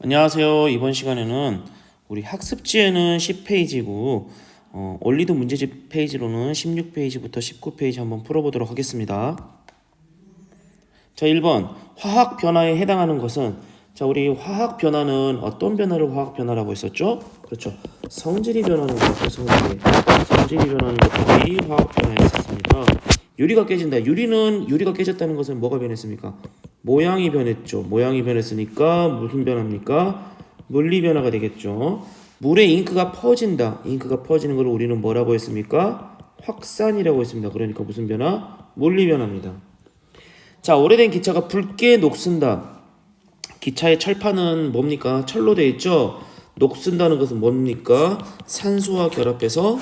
안녕하세요. 이번 시간에는 우리 학습지에는 10페이지고 원리도 문제집 페이지로는 16페이지부터 19페이지 한번 풀어보도록 하겠습니다. 자, 1번 화학 변화에 해당하는 것은, 자, 우리 화학 변화는 어떤 변화를 화학 변화라고 했었죠? 그렇죠. 성질이 변하는 거죠. 성질이 변하는 것들이 화학 변화였습니다. 유리가 깨진다. 유리가 깨졌다는 것은 뭐가 변했습니까? 모양이 변했죠. 모양이 변했으니까 무슨 변화입니까? 물리 변화가 되겠죠. 물에 잉크가 퍼진다. 잉크가 퍼지는 걸 우리는 뭐라고 했습니까? 확산이라고 했습니다. 그러니까 무슨 변화? 물리 변화입니다. 자, 오래된 기차가 붉게 녹슨다. 기차의 철판은 뭡니까? 철로 되어 있죠. 녹슨다는 것은 뭡니까? 산소와 결합해서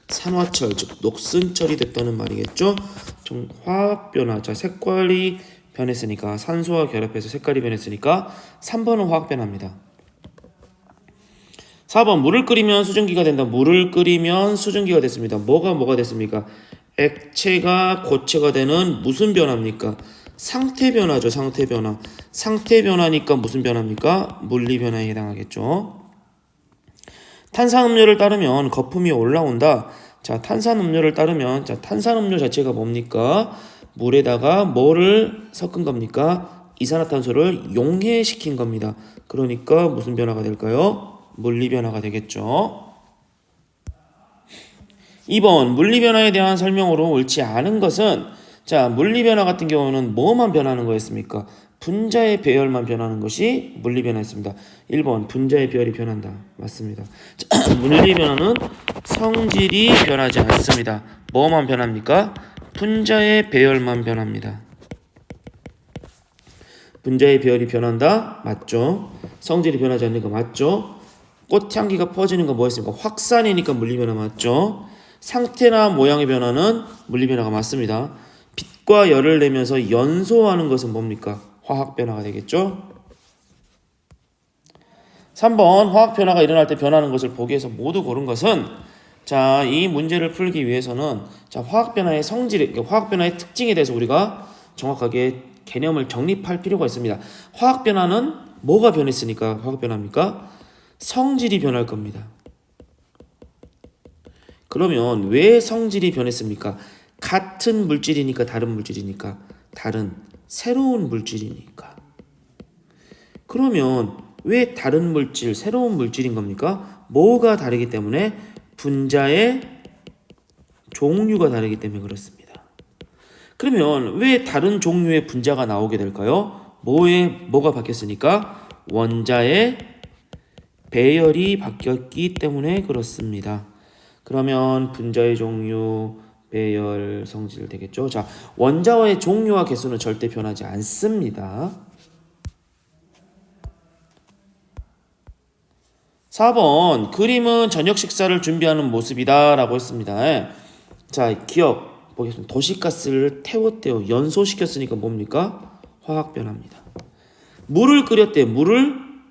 산화철, 즉 녹슨철이 됐다는 말이겠죠. 좀 화학 변화. 자, 색깔이 변했으니까, 산소와 결합해서 색깔이 변했으니까 3번은 화학 변화입니다. 4번 물을 끓이면 수증기가 된다. 물을 끓이면 수증기가 됐습니다. 뭐가 됐습니까? 액체가 고체가 되는 무슨 변화입니까? 상태 변화죠. 상태 변화. 상태 변화니까 무슨 변화입니까? 물리 변화에 해당하겠죠. 탄산음료를 따르면 거품이 올라온다. 자, 탄산음료를 따르면, 자, 탄산음료 자체가 뭡니까? 물에다가 뭐를 섞은 겁니까? 이산화탄소를 용해시킨 겁니다. 그러니까 무슨 변화가 될까요? 물리 변화가 되겠죠. 2번 물리 변화에 대한 설명으로 옳지 않은 것은, 자, 물리 변화 같은 경우는 뭐만 변하는 거였습니까? 분자의 배열만 변하는 것이 물리 변화였습니다. 1번 분자의 배열이 변한다. 맞습니다. 자, 물리 변화는 성질이 변하지 않습니다. 뭐만 변합니까? 분자의 배열만 변합니다. 분자의 배열이 변한다? 맞죠? 성질이 변하지 않는 거 맞죠? 꽃향기가 퍼지는 거 뭐였습니까? 확산이니까 물리 변화 맞죠? 상태나 모양의 변화는 물리 변화가 맞습니다. 빛과 열을 내면서 연소하는 것은 뭡니까? 화학 변화가 되겠죠? 3번 화학 변화가 일어날 때 변하는 것을 보기에서 모두 고른 것은, 자, 이 문제를 풀기 위해서는, 자, 화학 변화의 성질, 화학 변화의 특징에 대해서 우리가 정확하게 개념을 정립할 필요가 있습니다. 화학 변화는 뭐가 변했으니까 화학 변화입니까? 성질이 변할 겁니다. 그러면 왜 성질이 변했습니까? 같은 물질이니까, 다른 물질이니까, 다른 새로운 물질이니까. 그러면 왜 다른 물질, 새로운 물질인 겁니까? 뭐가 다르기 때문에? 분자의 종류가 다르기 때문에 그렇습니다. 그러면 왜 다른 종류의 분자가 나오게 될까요? 뭐가 바뀌었으니까? 원자의 배열이 바뀌었기 때문에 그렇습니다. 그러면 분자의 종류, 배열, 성질 되겠죠. 자, 원자의 종류와 개수는 절대 변하지 않습니다. 4번 그림은 저녁 식사를 준비하는 모습이다 라고 했습니다. 자, 기억 보겠습니다. 도시가스를 태웠대요. 연소시켰으니까 뭡니까? 화학 변화입니다. 물을 끓였대.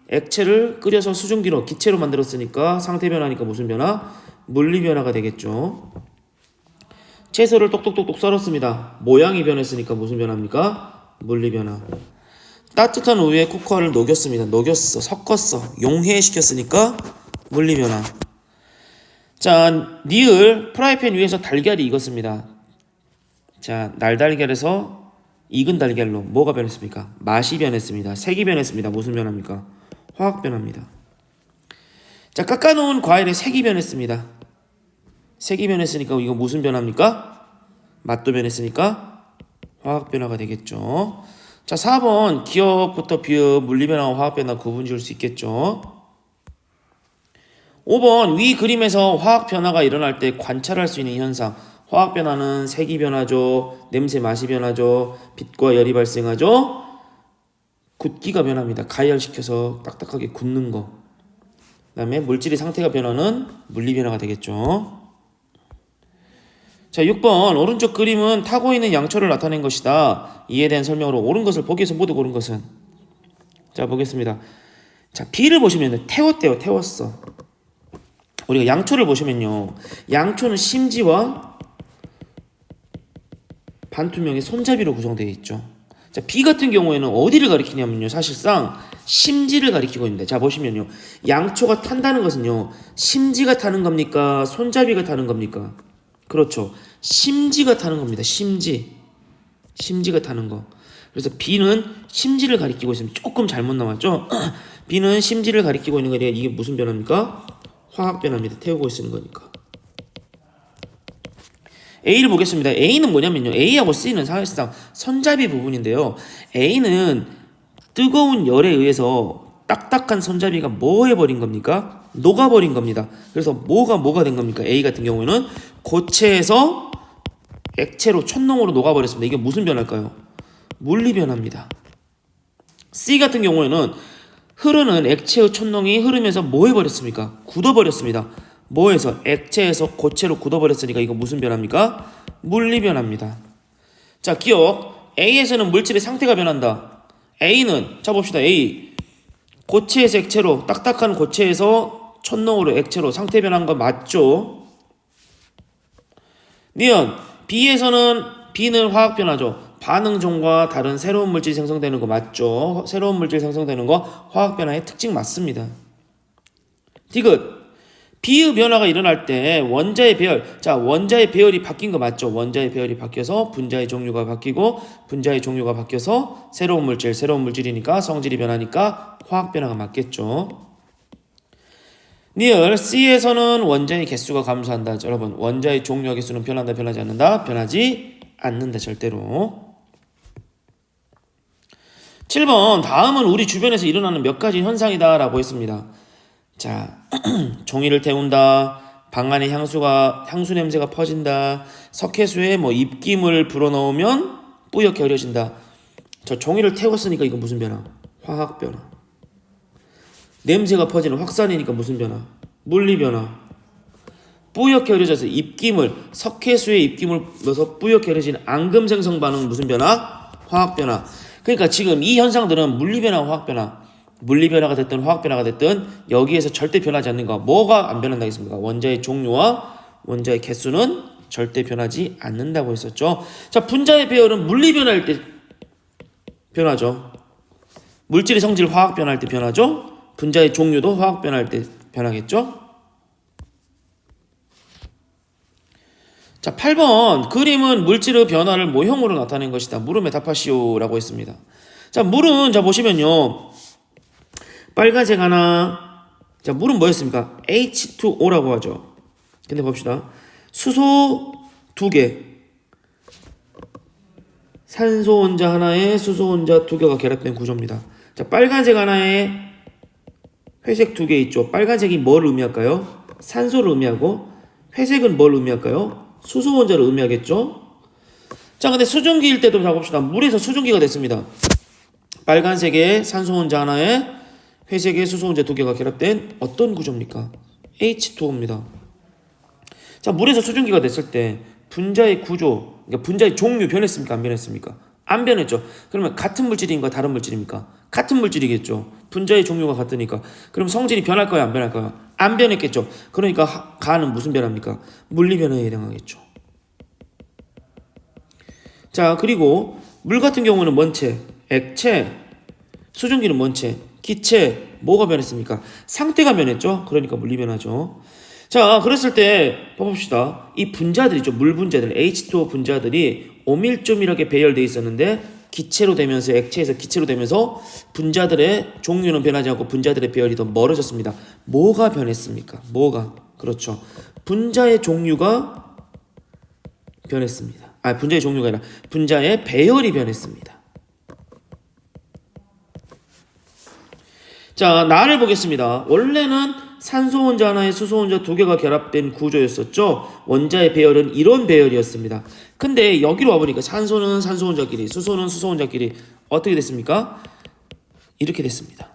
액체를 끓여서 수증기로, 기체로 만들었으니까 상태 변화니까 무슨 변화? 물리 변화가 되겠죠. 채소를 똑똑똑똑 썰었습니다. 모양이 변했으니까 무슨 변화입니까? 물리 변화. 따뜻한 우유에 코코아를 녹였습니다. 섞었어. 용해시켰으니까 물리 변화. 자, 니을 프라이팬 위에서 달걀이 익었습니다. 자, 날달걀에서 익은 달걀로 뭐가 변했습니까? 맛이 변했습니다. 색이 변했습니다. 무슨 변화입니까? 화학 변화입니다. 자, 깎아놓은 과일의 색이 변했습니다. 색이 변했으니까 이거 무슨 변화입니까? 맛도 변했으니까 화학 변화가 되겠죠. 자, 4번 기억부터 비읍, 물리 변화와 화학 변화 구분 지을 수 있겠죠. 5번 위 그림에서 화학 변화가 일어날 때 관찰할 수 있는 현상. 화학 변화는 색이 변하죠. 냄새, 맛이 변하죠. 빛과 열이 발생하죠. 굳기가 변합니다. 가열시켜서 딱딱하게 굳는 거. 그 다음에 물질의 상태가 변하는 물리 변화가 되겠죠. 자, 6번 오른쪽 그림은 타고 있는 양초를 나타낸 것이다. 이에 대한 설명으로 옳은 것을 보기에서 모두 고른 것은, 자, 보겠습니다. 자, B를 보시면 태웠대요. 태웠어. 우리가 양초를 보시면요, 양초는 심지와 반투명의 손잡이로 구성되어 있죠. 자, B 같은 경우에는 어디를 가리키냐면요. 사실상 심지를 가리키고 있는데, 자 보시면요. 양초가 탄다는 것은요. 심지가 타는 겁니까? 손잡이가 타는 겁니까? 그렇죠. 심지가 타는 겁니다. 심지가 타는 거. 그래서 B는 심지를 가리키고 있으면 조금 잘못 나왔죠? B는 심지를 가리키고 있는 거니까 이게 무슨 변화입니까? 화학 변화입니다. 태우고 있는 거니까. A를 보겠습니다. A는 뭐냐면요. A하고 C는 사실상 손잡이 부분인데요. A는 뜨거운 열에 의해서 딱딱한 손잡이가 뭐 해버린 겁니까? 녹아버린 겁니다. 그래서 뭐가 된 겁니까? A 같은 경우에는 고체에서 액체로 촛농으로 녹아버렸습니다. 이게 무슨 변화일까요? 물리 변화입니다. C 같은 경우에는 흐르는 액체의 촛농이 흐르면서 뭐 해버렸습니까? 굳어버렸습니다. 뭐에서? 액체에서 고체로 굳어버렸으니까 이거 무슨 변화입니까? 물리 변화입니다. 자, 기억. A에서는 물질의 상태가 변한다. A는, 자 봅시다. A. 고체에서 액체로, 딱딱한 고체에서 촛농으로 액체로 상태 변한 거 맞죠? 니은, B는 화학 변화죠. 반응종과 다른 새로운 물질이 생성되는 거 맞죠? 새로운 물질 생성되는 거 화학 변화의 특징 맞습니다. 디귿. B의 변화가 일어날 때 원자의 배열, 자 원자의 배열이 바뀐 거 맞죠? 원자의 배열이 바뀌어서 분자의 종류가 바뀌고 분자의 종류가 바뀌어서 새로운 물질이니까 성질이 변하니까 화학 변화가 맞겠죠? 니을 C에서는 원자의 개수가 감소한다. 여러분 원자의 종류와 개수는 변한다 변하지 않는다? 변하지 않는다 절대로. 7번 다음은 우리 주변에서 일어나는 몇 가지 현상이다 라고 했습니다. 자, 종이를 태운다. 방 안에 향수 냄새가 퍼진다. 석회수에 뭐 입김을 불어넣으면 뿌옇게 흐려진다. 저 종이를 태웠으니까 이거 무슨 변화? 화학 변화. 냄새가 퍼지는 확산이니까 무슨 변화? 물리 변화. 뿌옇게 흐려져서 석회수에 입김을 넣어서 뿌옇게 흐려지는 앙금 생성 반응은 무슨 변화? 화학 변화. 그러니까 지금 이 현상들은 물리 변화와 화학 변화. 물리 변화가 됐든 화학 변화가 됐든 여기에서 절대 변하지 않는 거. 뭐가 안 변한다겠습니까? 원자의 종류와 원자의 개수는 절대 변하지 않는다고 했었죠. 자, 분자의 배열은 물리 변화일 때 변하죠. 물질의 성질 화학 변화할 때 변하죠. 분자의 종류도 화학 변화할 때 변하겠죠. 자, 8번 그림은 물질의 변화를 모형으로 나타낸 것이다. 물음에 답하시오라고 했습니다. 자, 물은 자 보시면요. 빨간색 하나. 자, 물은 뭐였습니까? H2O라고 하죠. 근데 봅시다. 수소 2개. 산소 혼자 하나에 수소 혼자 2개가 결합된 구조입니다. 자, 빨간색 하나에 회색 2개 있죠. 빨간색이 뭘 의미할까요? 산소를 의미하고 회색은 뭘 의미할까요? 수소 혼자를 의미하겠죠. 자, 근데 수증기일 때도 자 봅시다. 물에서 수증기가 됐습니다. 빨간색에 산소 혼자 하나에 회색에 수소 혼자 2개가 결합된 어떤 구조입니까? H2O입니다. 자, 물에서 수증기가 됐을 때 분자의 구조, 그러니까 분자의 종류 변했습니까? 안 변했습니까? 안 변했죠. 그러면 같은 물질인가 다른 물질입니까? 같은 물질이겠죠. 분자의 종류가 같으니까. 그럼 성질이 변할까요? 안 변할까요? 안 변했겠죠. 그러니까 가는 무슨 변화입니까? 물리 변화에 해당하겠죠. 자, 그리고 물 같은 경우는 뭔체? 액체, 수증기는 뭔체? 기체. 뭐가 변했습니까? 상태가 변했죠. 그러니까 물리 변화죠. 자, 그랬을 때 봐봅시다. 이 분자들이죠. 물 분자들, H2O 분자들이 오밀조밀하게 배열되어 있었는데 기체로 되면서 액체에서 기체로 되면서 분자들의 종류는 변하지 않고 분자들의 배열이 더 멀어졌습니다. 뭐가 변했습니까? 뭐가? 그렇죠. 분자의 종류가 변했습니다. 분자의 종류가 아니라 분자의 배열이 변했습니다. 자, 나를 보겠습니다. 원래는 산소 혼자 하나에 수소 혼자 2개가 결합된 구조였었죠. 원자의 배열은 이런 배열이었습니다. 근데 여기로 와보니까 산소는 산소 혼자끼리, 수소는 수소 혼자끼리 어떻게 됐습니까? 이렇게 됐습니다.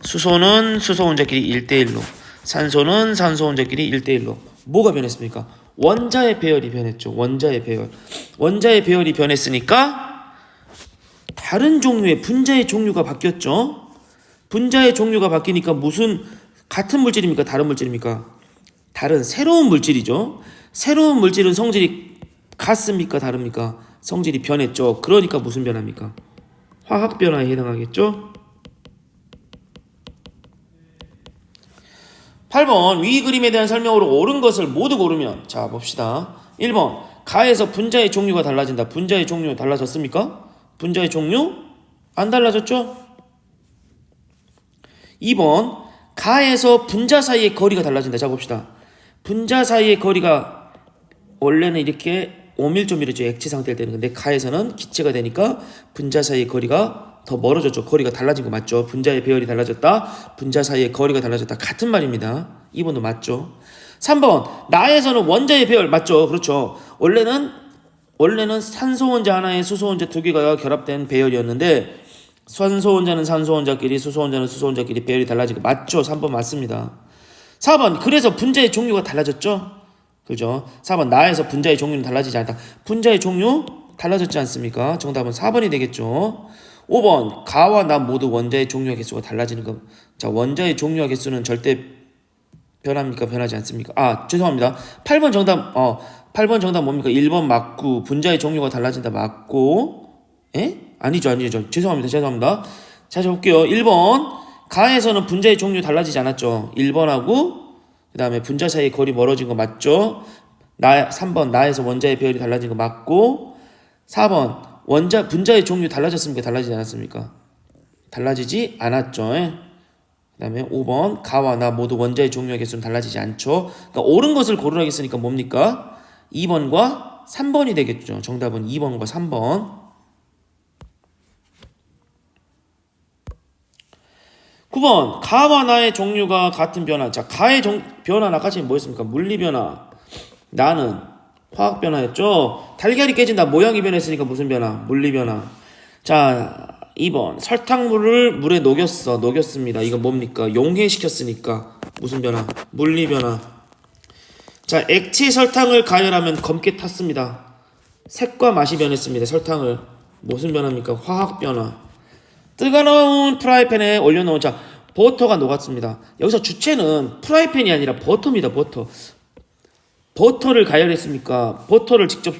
수소는 수소 혼자끼리 1대1로, 산소는 산소 혼자끼리 1대1로. 뭐가 변했습니까? 원자의 배열이 변했죠. 원자의 배열. 원자의 배열이 변했으니까 다른 종류의 분자의 종류가 바뀌었죠. 분자의 종류가 바뀌니까 무슨 같은 물질입니까? 다른 물질입니까? 다른 새로운 물질이죠. 새로운 물질은 성질이 같습니까? 다릅니까? 성질이 변했죠. 그러니까 무슨 변화입니까? 화학 변화에 해당하겠죠. 8번 위 그림에 대한 설명으로 옳은 것을 모두 고르면, 자 봅시다. 1번 가에서 분자의 종류가 달라진다. 분자의 종류 달라졌습니까? 분자의 종류 안 달라졌죠? 2번 가에서 분자 사이의 거리가 달라진다. 자 봅시다. 분자 사이의 거리가 원래는 이렇게 오밀조밀이죠. 액체 상태일 때는. 근데 가에서는 기체가 되니까 분자 사이의 거리가 더 멀어졌죠. 거리가 달라진 거 맞죠? 분자의 배열이 달라졌다. 분자 사이의 거리가 달라졌다. 같은 말입니다. 2번도 맞죠? 3번 나에서는 원자의 배열 맞죠? 그렇죠. 원래는 산소 원자 하나에 수소 원자 두 개가 결합된 배열이었는데 산소 원자는 산소 원자끼리 수소 원자는 수소 원자끼리 배열이 달라지고 맞죠? 3번 맞습니다. 4번 그래서 분자의 종류가 달라졌죠? 그죠? 4번 나에서 분자의 종류는 달라지지 않다. 분자의 종류 달라졌지 않습니까? 정답은 4번이 되겠죠. 5번 가와 나 모두 원자의 종류와 개수가 달라지는 것. 자 원자의 종류와 개수는 절대 변합니까? 변하지 않습니까? 아 죄송합니다. 8번 정답 8번 정답 뭡니까? 1번 맞고 분자의 종류가 달라진다 맞고 아니죠. 죄송합니다. 자 볼게요. 1번 가에서는 분자의 종류 달라지지 않았죠. 1번하고 그 다음에 분자 사이의 거리 멀어진 거 맞죠? 3번 나에서 원자의 배열이 달라진 거 맞고 4번 분자의 종류 달라졌습니까? 달라지지 않았습니까? 달라지지 않았죠. 그 다음에 5번 가와 나 모두 원자의 종류와 개수는 달라지지 않죠. 그러니까 옳은 것을 고르라고 했으니까 뭡니까? 2번과 3번이 되겠죠. 정답은 2번과 3번. 9번 가와 나의 종류가 같은 변화. 자 가의 변화 아까 뭐였습니까? 물리 변화. 나는 화학 변화였죠. 달걀이 깨진다. 모양이 변했으니까 무슨 변화? 물리 변화. 자 2번 설탕물을 물에 녹였습니다. 이거 뭡니까? 용해시켰으니까 무슨 변화? 물리 변화. 자 액체 설탕을 가열하면 검게 탔습니다. 색과 맛이 변했습니다. 설탕을 무슨 변화입니까? 화학 변화. 뜨거운 프라이팬에 올려놓은 자 버터가 녹았습니다. 여기서 주체는 프라이팬이 아니라 버터입니다. 버터를 가열했습니까? 버터를 직접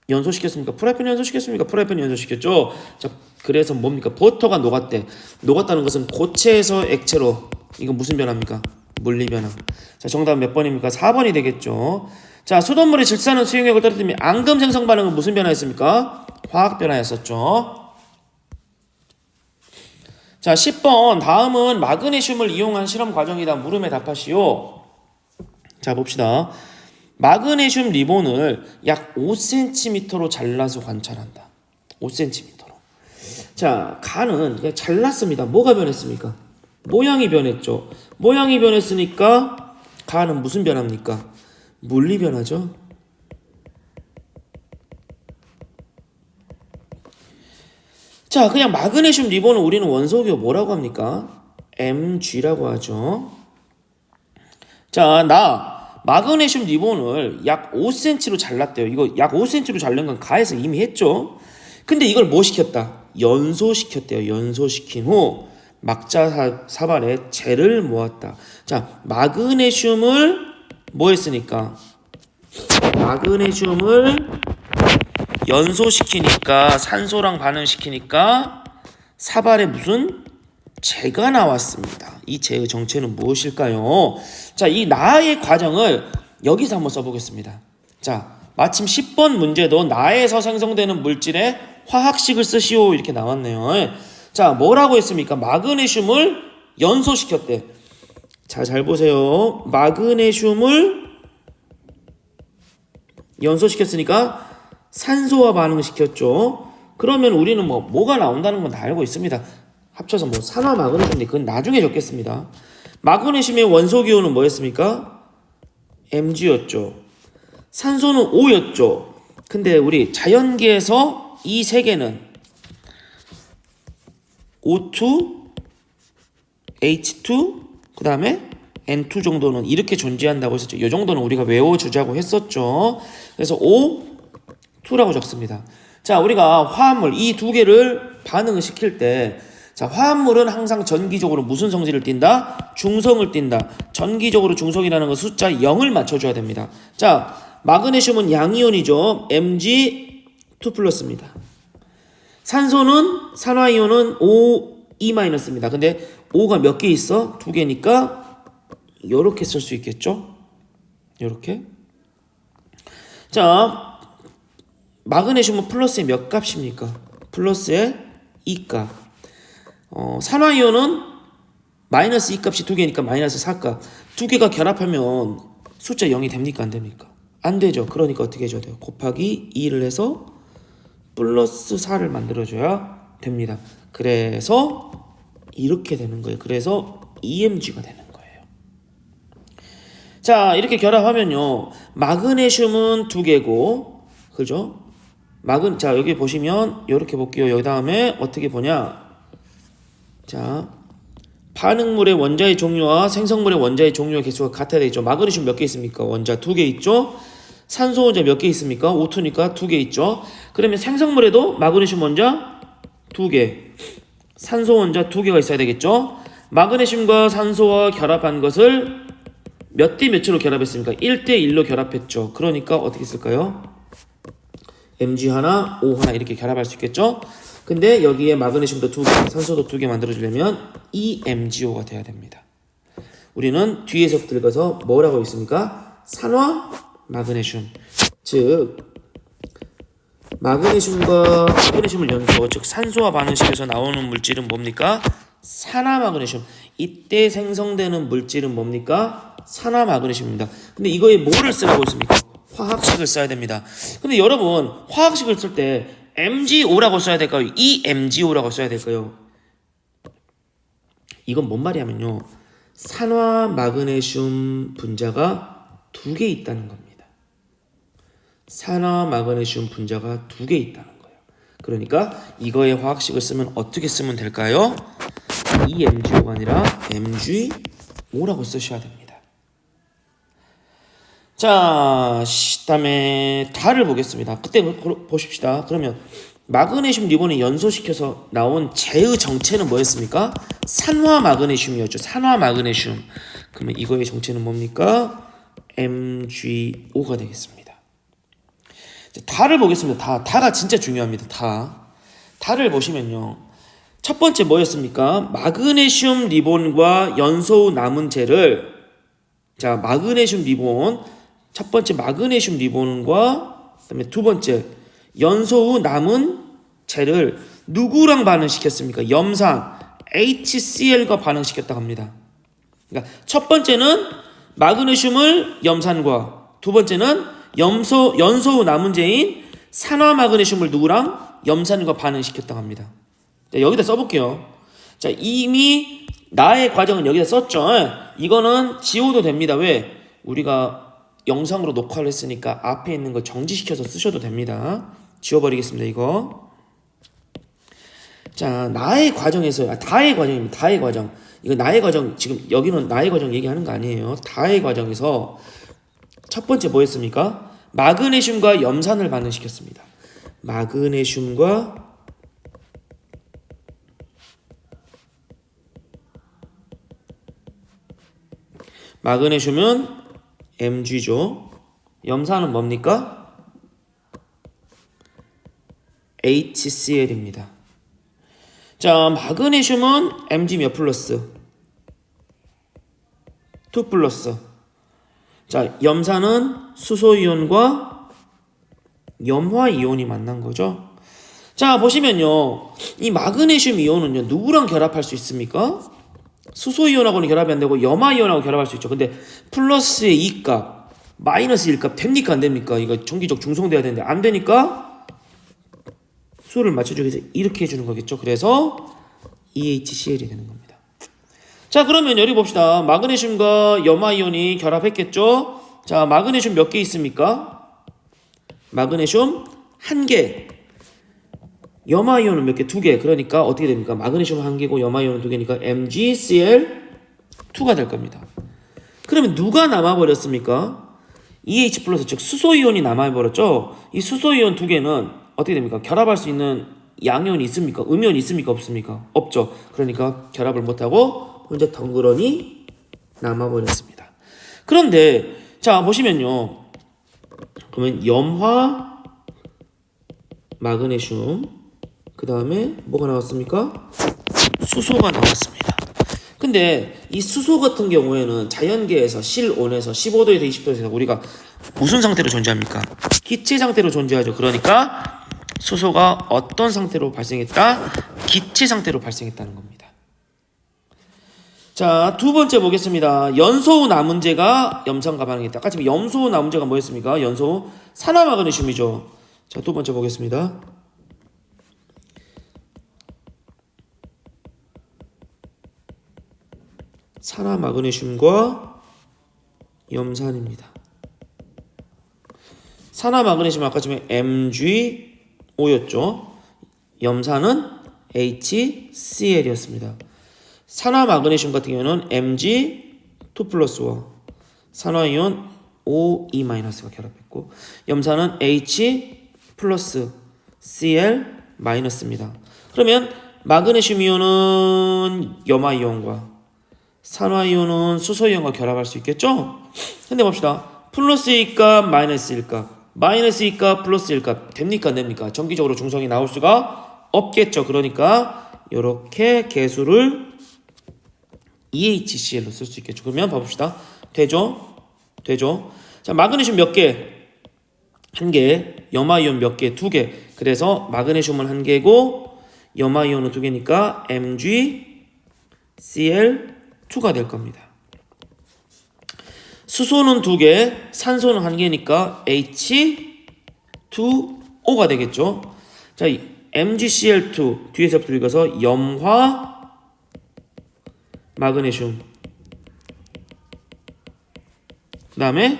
연소시켰습니까? 프라이팬 연소시켰습니까? 프라이팬 연소시켰죠. 자 그래서 뭡니까? 버터가 녹았대. 녹았다는 것은 고체에서 액체로. 이건 무슨 변화입니까? 물리 변화. 자 정답은 몇 번입니까? 4번이 되겠죠. 자 수돗물에 질소하는 수용액을 떨어뜨리면 앙금 생성 반응은 무슨 변화였습니까? 화학 변화였었죠. 자 10번 다음은 마그네슘을 이용한 실험 과정이다. 물음에 답하시오. 자 봅시다. 마그네슘 리본을 약 5cm로 잘라서 관찰한다. 5cm로. 자 간은 그냥 잘랐습니다. 뭐가 변했습니까? 모양이 변했죠. 모양이 변했으니까 간은 무슨 변화입니까? 물리 변화죠. 자 그냥 마그네슘 리본을 우리는 원소기호 뭐라고 합니까? Mg라고 하죠. 자 나 마그네슘 리본을 약 5cm로 잘랐대요. 이거 약 5cm로 자른 건 가에서 이미 했죠. 근데 이걸 뭐 시켰다? 연소시켰대요. 연소시킨 후 막자 사발에 젤을 모았다. 자 마그네슘을 뭐 했으니까? 마그네슘을 연소시키니까 산소랑 반응시키니까 사발에 무슨 재가 나왔습니다. 이 재의 정체는 무엇일까요? 자, 이 나의 과정을 여기서 한번 써보겠습니다. 자, 마침 10번 문제도 나에서 생성되는 물질의 화학식을 쓰시오 이렇게 나왔네요. 자, 뭐라고 했습니까? 마그네슘을 연소시켰대. 자, 잘 보세요. 마그네슘을 연소시켰으니까 산소와 반응시켰죠. 그러면 우리는 뭐가 나온다는 건 다 알고 있습니다. 합쳐서 산화 마그네슘인데 그건 나중에 적겠습니다. 마그네슘의 원소기호는 뭐였습니까? Mg였죠. 산소는 O였죠. 근데 우리 자연계에서 이 세 개는 O2, H2, 그 다음에 N2 정도는 이렇게 존재한다고 했었죠. 이 정도는 우리가 외워주자고 했었죠. 그래서 O2라고 적습니다. 자, 우리가 화합물 이 두 개를 반응을 시킬 때, 자, 화합물은 항상 전기적으로 무슨 성질을 띈다? 중성을 띈다. 전기적으로 중성이라는 건 숫자 0을 맞춰줘야 됩니다. 자, 마그네슘은 양이온이죠. Mg2 2 플러스입니다. 산소는 산화이온은 O, E-입니다. 근데 O가 몇 개 있어? 2개니까 이렇게 쓸 수 있겠죠? 이렇게. 자, 마그네슘은 플러스의 몇 값입니까? 플러스의 2값. 산화이온은 마이너스 2값이 2개니까 마이너스 4값. 2개가 결합하면 숫자 0이 됩니까? 안 됩니까? 안 되죠. 그러니까 어떻게 해줘야 돼요? 곱하기 2를 해서 플러스 4를 만들어줘야 됩니다. 그래서 이렇게 되는 거예요. 그래서 EMG가 되는 거예요. 자, 이렇게 결합하면요. 마그네슘은 2개고, 그죠? 자, 여기 보시면 이렇게 볼게요. 여기 다음에 어떻게 보냐? 자, 반응물의 원자의 종류와 생성물의 원자의 종류의 개수가 같아야 되죠. 마그네슘 몇 개 있습니까? 원자 2개 있죠. 산소 원자 몇 개 있습니까? O2니까 2개 있죠. 그러면 생성물에도 마그네슘 원자 2개, 산소 원자 2개가 있어야 되겠죠. 마그네슘과 산소와 결합한 것을 몇 대 몇으로 결합했습니까? 1대 1로 결합했죠. 그러니까 어떻게 쓸까요? Mg 하나, O 하나 이렇게 결합할 수 있겠죠. 근데 여기에 마그네슘도 2개, 산소도 2개 만들어주려면 EMgO가 돼야 됩니다. 우리는 뒤에서부터 읽어서 뭐라고 있습니까? 산화 마그네슘. 즉 마그네슘과 마그네슘을 연소, 즉 산소와 반응시켜서 나오는 물질은 뭡니까? 산화 마그네슘. 이때 생성되는 물질은 뭡니까? 산화 마그네슘입니다. 근데 이거에 뭐를 쓰라고 했습니까? 화학식을 써야 됩니다. 근데 여러분 화학식을 쓸 때 MgO라고 써야 될까요? EMgO라고 써야 될까요? 이건 뭔 말이냐면요. 산화 마그네슘 분자가 2개 있다는 겁니다. 산화 마그네슘 분자가 2개 있다는 거예요. 그러니까 이거의 화학식을 쓰면 어떻게 쓰면 될까요? EMgO가 아니라 MgO라고 쓰셔야 됩니다. 자, 다음에 달을 보겠습니다. 그때 보십시다. 그러면 마그네슘 리본을 연소시켜서 나온 쟤의 정체는 뭐였습니까? 산화 마그네슘이었죠. 산화 마그네슘. 그러면 이거의 정체는 뭡니까? MgO가 되겠습니다. 자, 달을 보겠습니다. 달가 진짜 중요합니다. 달을 보시면요. 첫 번째 뭐였습니까? 마그네슘 리본과 연소 후 남은 젤을, 자, 마그네슘 리본, 첫 번째 마그네슘 리본과 그다음에 두 번째 연소 후 남은 젤을 누구랑 반응시켰습니까? 염산 HCl과 반응시켰다고 합니다. 그러니까 첫 번째는 마그네슘을 염산과, 두 번째는 연소 후 남은 젤인 산화 마그네슘을 누구랑? 염산과 반응시켰다고 합니다. 자, 여기다 써볼게요. 자, 이미 나의 과정은 여기다 썼죠. 이거는 지워도 됩니다. 왜? 우리가 영상으로 녹화를 했으니까 앞에 있는 거 정지시켜서 쓰셔도 됩니다. 지워버리겠습니다. 이거. 자, 나의 과정에서, 다의 과정입니다. 다의 과정. 이거 나의 과정, 지금 여기는 나의 과정 얘기하는 거 아니에요. 다의 과정에서 첫 번째 뭐였습니까? 마그네슘과 염산을 반응시켰습니다. 마그네슘과 마그네슘은 Mg죠. 염산은 뭡니까? HCl입니다. 자, 마그네슘은 Mg 몇 플러스? 2 플러스. 자, 염산은 수소이온과 염화이온이 만난 거죠. 자, 보시면요. 이 마그네슘 이온은요, 누구랑 결합할 수 있습니까? 수소이온하고는 결합이 안 되고 염화이온하고 결합할 수 있죠. 근데 플러스의 2값, 마이너스 1값 됩니까? 안 됩니까? 이거 전기적 중성돼야 되는데 안 되니까 수를 맞춰주기 위해서 이렇게 해주는 거겠죠. 그래서 EHCl이 되는 겁니다. 자, 그러면 여기 봅시다. 마그네슘과 염화이온이 결합했겠죠. 자, 마그네슘 몇 개 있습니까? 마그네슘 1개. 염화이온은 몇 개? 2개. 그러니까 어떻게 됩니까? 마그네슘 1개고 염화이온은 2개니까 MgCl2가 될 겁니다. 그러면 누가 남아버렸습니까? EH 플러스, 즉 수소이온이 남아버렸죠. 이 수소이온 2개는 어떻게 됩니까? 결합할 수 있는 양이온이 있습니까? 음이온이 있습니까? 없습니까? 없죠. 그러니까 결합을 못하고 혼자 덩그러니 남아버렸습니다. 그런데 자, 보시면요. 그러면 염화 마그네슘, 그 다음에 뭐가 나왔습니까? 수소가 나왔습니다. 근데 이 수소 같은 경우에는 자연계에서 실온에서 15도에서 20도에서 우리가 무슨 상태로 존재합니까? 기체 상태로 존재하죠. 그러니까 수소가 어떤 상태로 발생했다? 기체 상태로 발생했다는 겁니다. 자, 두 번째 보겠습니다. 연소우 나문제가 염산과 반응했다. 아까 지금 염소우 나문제가 뭐였습니까? 연소우 산화마그네슘이죠. 자, 두 번째 보겠습니다. 산화마그네슘과 염산입니다. 산화마그네슘은 아까 지금 MgO였죠. 염산은 HCl이었습니다. 산화마그네슘 같은 경우는 Mg2+와 산화이온 OE-가 결합했고 염산은 H+Cl-입니다. 그러면 마그네슘 이온은 염화이온과 산화이온은 수소이온과 결합할 수 있겠죠? 근데 봅시다. 플러스일까 마이너스일까? 마이너스일까 플러스일까? 됩니까 안 됩니까? 정기적으로 중성이 나올 수가 없겠죠. 그러니까 이렇게 개수를 EHCl로 쓸 수 있겠죠. 그러면 봐봅시다. 되죠? 되죠? 자, 마그네슘 몇 개? 한 개. 염화이온 몇 개? 두 개. 그래서 마그네슘은 한 개고 염화이온은 두 개니까 MgCl2가 될 겁니다. 수소는 두 개, 산소는 한 개니까 H2O가 되겠죠. 자, MgCl2 뒤에서부터 읽어서 염화 마그네슘. 그 다음에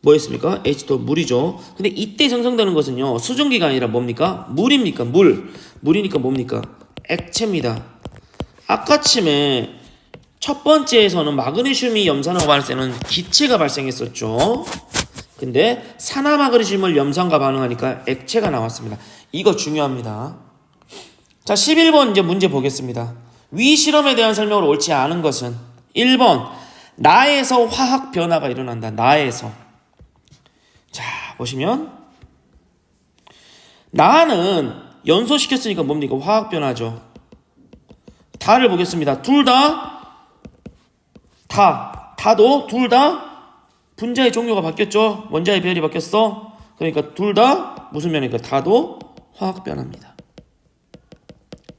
뭐였습니까? H2O 물이죠. 근데 이때 생성되는 것은요 수증기가 아니라 뭡니까? 물입니까? 물이니까 뭡니까? 액체입니다. 아까쯤에 첫 번째에서는 마그네슘이 염산과 반응할 때는 기체가 발생했었죠. 근데 산화마그네슘을 염산과 반응하니까 액체가 나왔습니다. 이거 중요합니다. 자, 11번 이제 문제 보겠습니다. 위 실험에 대한 설명으로 옳지 않은 것은 1번 나에서 화학 변화가 일어난다. 나에서. 자, 보시면 나는 연소시켰으니까 뭡니까? 화학 변화죠. 다를 보겠습니다. 다도 둘 다 분자의 종류가 바뀌었죠. 원자의 배열이 바뀌었어. 그러니까 둘 다 무슨 변화니까 다도 화학 변화입니다.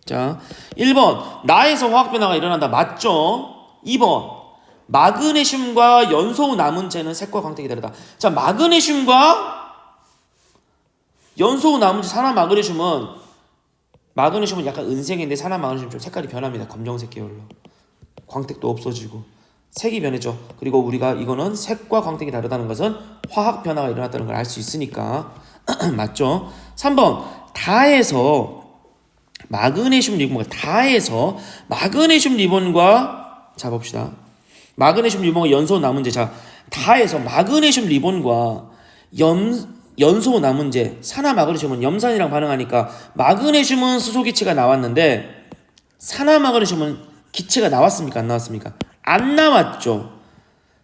자, 1번 나에서 화학 변화가 일어난다. 맞죠? 2번 마그네슘과 연소우 남은제는 색과 광택이 다르다. 자, 마그네슘과 연소우 남은제 산화마그네슘은 약간 은색인데 산화마그네슘 좀 색깔이 변합니다. 검정색 계열로. 광택도 없어지고 색이 변했죠. 그리고 우리가 이거는 색과 광택이 다르다는 것은 화학 변화가 일어났다는 걸 알 수 있으니까 맞죠? 3번 다에서 마그네슘 리본과 자 봅시다. 마그네슘 리본과 연소우 남은제. 자, 다에서 마그네슘 리본과 연소우 남은제 산화마그네슘은 염산이랑 반응하니까 마그네슘은 수소 기체가 나왔는데 산화마그네슘은 기체가 나왔습니까? 안 나왔습니까? 안 나왔죠.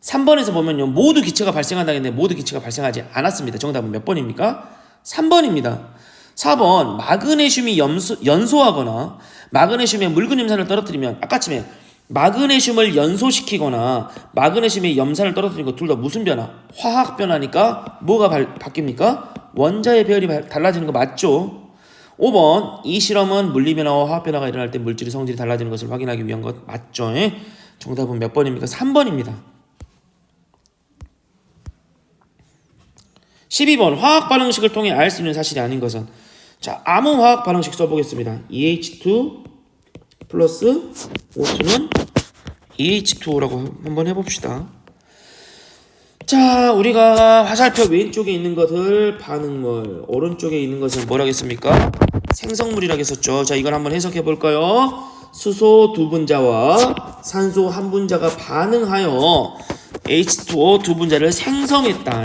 3번에서 보면요. 모두 기체가 발생한다고 했는데 모두 기체가 발생하지 않았습니다. 정답은 몇 번입니까? 3번입니다. 4번 마그네슘이 연소하거나 마그네슘의 묽은 염산을 떨어뜨리면 아까쯤에 마그네슘을 연소시키거나 마그네슘의 염산을 떨어뜨리는 거 둘 다 무슨 변화? 화학 변화니까 뭐가 바뀝니까? 원자의 배열이 달라지는 거 맞죠? 5번 이 실험은 물리변화와 화학변화가 일어날 때 물질의 성질이 달라지는 것을 확인하기 위한 것 맞죠? 정답은 몇 번입니까? 3번입니다. 12번 화학 반응식을 통해 알 수 있는 사실이 아닌 것은 자, 아무 화학 반응식 써보겠습니다. EH2 플러스 O2는 EH2O라고 한번 해봅시다. 자, 우리가 화살표 왼쪽에 있는 것을 반응물, 오른쪽에 있는 것은 뭐라겠습니까? 생성물이라고 했었죠. 자, 이걸 한번 해석해 볼까요? 수소 두 분자와 산소 한 분자가 반응하여 H2O 두 분자를 생성했다.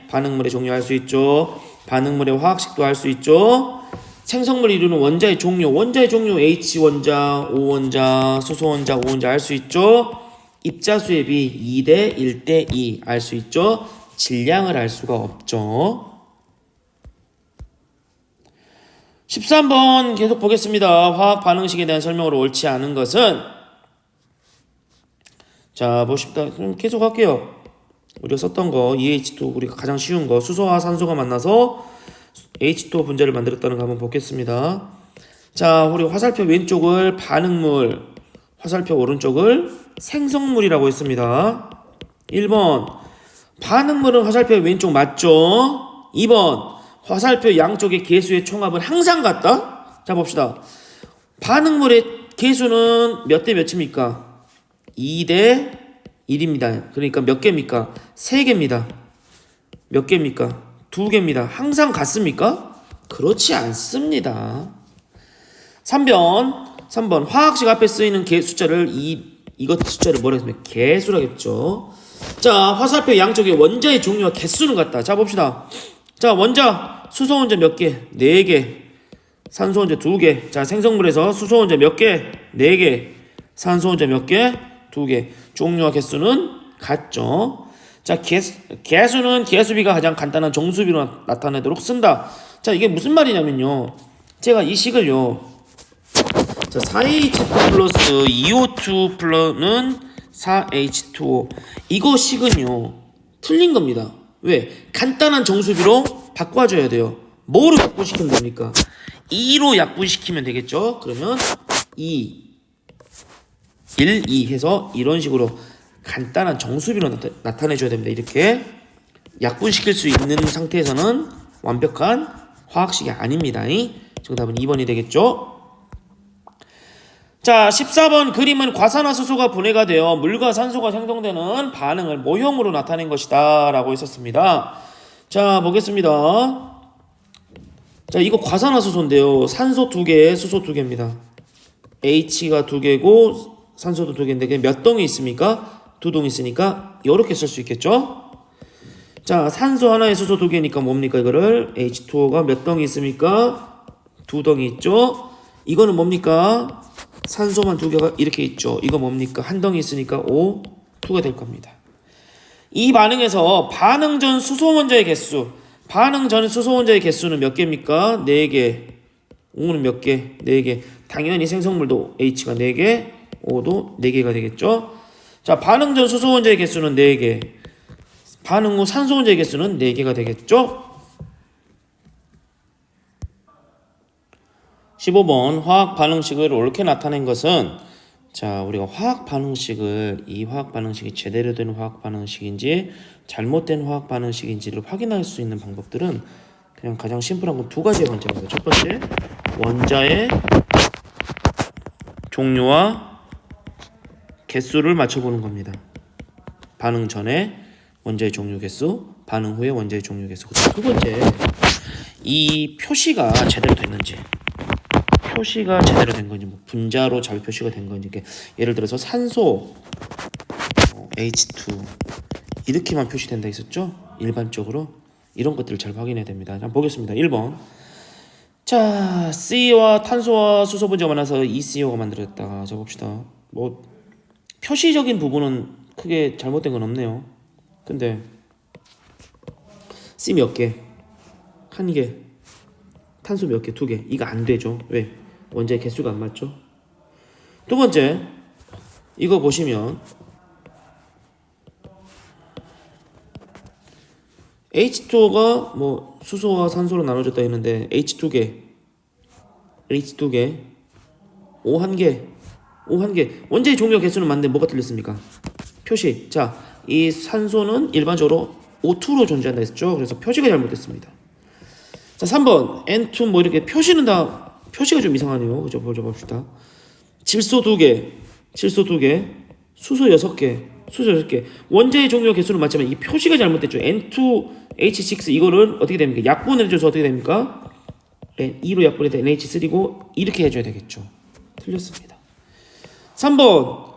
반응물의 종류 할 수 있죠. 반응물의 화학식도 할 수 있죠. 생성물이 이루는 원자의 종류 H원자, O원자, 수소원자, O원자 알 수 있죠. 입자수의 비 2대 1대 2 알 수 있죠. 질량을 알 수가 없죠. 13번 계속 보겠습니다. 화학 반응식에 대한 설명으로 옳지 않은 것은 자 보십시다. 계속 할게요. 우리가 썼던 거 EH2 우리가 가장 쉬운 거 수소와 산소가 만나서 H2O 분자를 만들었다는 거 한번 보겠습니다. 자 우리 화살표 왼쪽을 반응물, 화살표 오른쪽을 생성물이라고 했습니다. 1번 반응물은 화살표 왼쪽 맞죠? 2번 화살표 양쪽의 개수의 총합은 항상 같다? 자 봅시다. 반응물의 개수는 몇 대 몇입니까? 2대 1입니다. 그러니까 몇 개입니까? 3개입니다. 몇 개입니까? 2개입니다. 항상 같습니까? 그렇지 않습니다. 3번 화학식 앞에 쓰이는 개 숫자를 이것 숫자를 뭐라 했습니까? 개수라겠죠. 자 화살표 양쪽의 원자의 종류와 개수는 같다. 자 봅시다. 자 원자 수소 원자 몇 개? 4개. 산소 원자 2개. 자 생성물에서 수소 원자 몇 개? 4개. 산소 원자 몇 개? 2개. 종류와 개수는 같죠. 자 개수는 개수비가 가장 간단한 정수비로 나타내도록 쓴다. 자 이게 무슨 말이냐면요. 제가 이 식을요. 자 4H2 플러스 2O2 플러스는 4H2O 이거 식은요. 틀린 겁니다. 왜? 간단한 정수비로 바꿔줘야 돼요. 뭐로 약분시키면 됩니까? 2로 약분시키면 되겠죠? 그러면 2, 1, 2 해서 이런 식으로 간단한 정수비로 나타내줘야 됩니다. 이렇게 약분시킬 수 있는 상태에서는 완벽한 화학식이 아닙니다. 정답은 2번이 되겠죠? 자 14번 그림은 과산화수소가 분해가 되어 물과 산소가 생성되는 반응을 모형으로 나타낸 것이다 라고 있었습니다. 자 보겠습니다. 자 이거 과산화수소인데요. 산소 2개 수소 2개입니다. H가 2개고 산소도 2개인데 몇 동이 있습니까? 2동이 있으니까 이렇게 쓸 수 있겠죠. 자 산소 하나에 수소 2개니까 뭡니까? 이거를 H2O가 몇 동이 있습니까? 2동이 있죠. 이거는 뭡니까? 산소만 2개가 이렇게 있죠. 이거 뭡니까? 한 덩이 있으니까 O2가 될 겁니다. 이 반응에서 반응 전 수소 원자의 개수, 반응 전 수소 원자의 개수는 몇 개입니까? 4개. O는 몇 개? 4개. 당연히 생성물도 H가 4개, O도 4개가 되겠죠. 자, 반응 전 수소 원자의 개수는 4개. 반응 후 산소 원자의 개수는 4개가 되겠죠. 15번 화학 반응식을 옳게 나타낸 것은 자 우리가 화학 반응식을 이 화학 반응식이 제대로 된 화학 반응식인지 잘못된 화학 반응식인지를 확인할 수 있는 방법들은 그냥 가장 심플한 건 2가지의 관점입니다. 첫 번째 원자의 종류와 개수를 맞춰보는 겁니다. 반응 전에 원자의 종류 개수, 반응 후에 원자의 종류 개수. 두 번째 이 표시가 제대로 됐는지 표시가 제대로 된 건지 뭐 분자로 잘 표시가 된 건지 예를 들어서 산소 H2 이렇게만 표시된다 했었죠. 일반적으로 이런 것들을 잘 확인해야 됩니다. 한번 보겠습니다. 1번 자 C와 탄소와 수소 분자가 만나서 ECO가 만들어졌다. 자 봅시다. 뭐 표시적인 부분은 크게 잘못된 건 없네요. 근데 C 몇 개? 1개. 탄소 몇 개? 2개. 이거 안 되죠. 왜? 원자의 개수가 안 맞죠. 두 번째 이거 보시면 H2O가 뭐 수소와 산소로 나눠졌다 했는데 H2개 O 1개 원자의 종류 개수는 맞는데 뭐가 틀렸습니까? 표시. 자, 이 산소는 일반적으로 O2로 존재한다 했죠. 그래서 표시가 잘못됐습니다. 자, 3번 N2 뭐 이렇게 표시는 다 표시가 좀 이상하네요. 그죠? 보자 봅시다. 질소 2개, 수소 6개. 원자의 종류 개수는 맞지만 이 표시가 잘못됐죠. N2H6 이거를 어떻게 됩니까? 약분을 해줘서 어떻게 됩니까? N2로 약분해서 NH3고 이렇게 해줘야 되겠죠. 틀렸습니다. 3번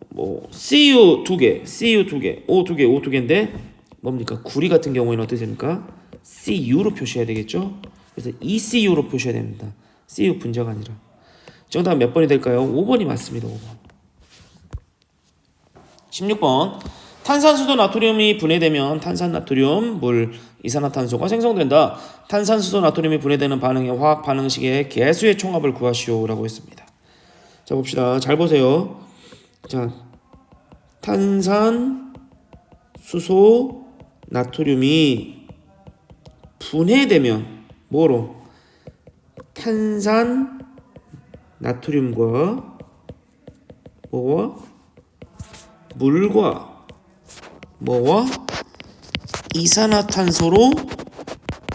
뭐 CU 2개, O 2개인데 뭡니까? 구리 같은 경우에는 어떻게 됩니까? CU로 표시해야 되겠죠. 그래서 ECU로 표시해야 됩니다. CU 분자가 아니라. 정답은 몇 번이 될까요? 5번이 맞습니다. 5번. 16번 탄산수소 나트륨이 분해되면 탄산나트륨, 물, 이산화탄소가 생성된다. 탄산수소 나트륨이 분해되는 반응의 화학 반응식의 개수의 총합을 구하시오라고 했습니다. 자, 봅시다. 잘 보세요. 자, 탄산수소 나트륨이 분해되면 뭐로? 탄산 나트륨과 뭐와? 물과 뭐와? 이산화탄소로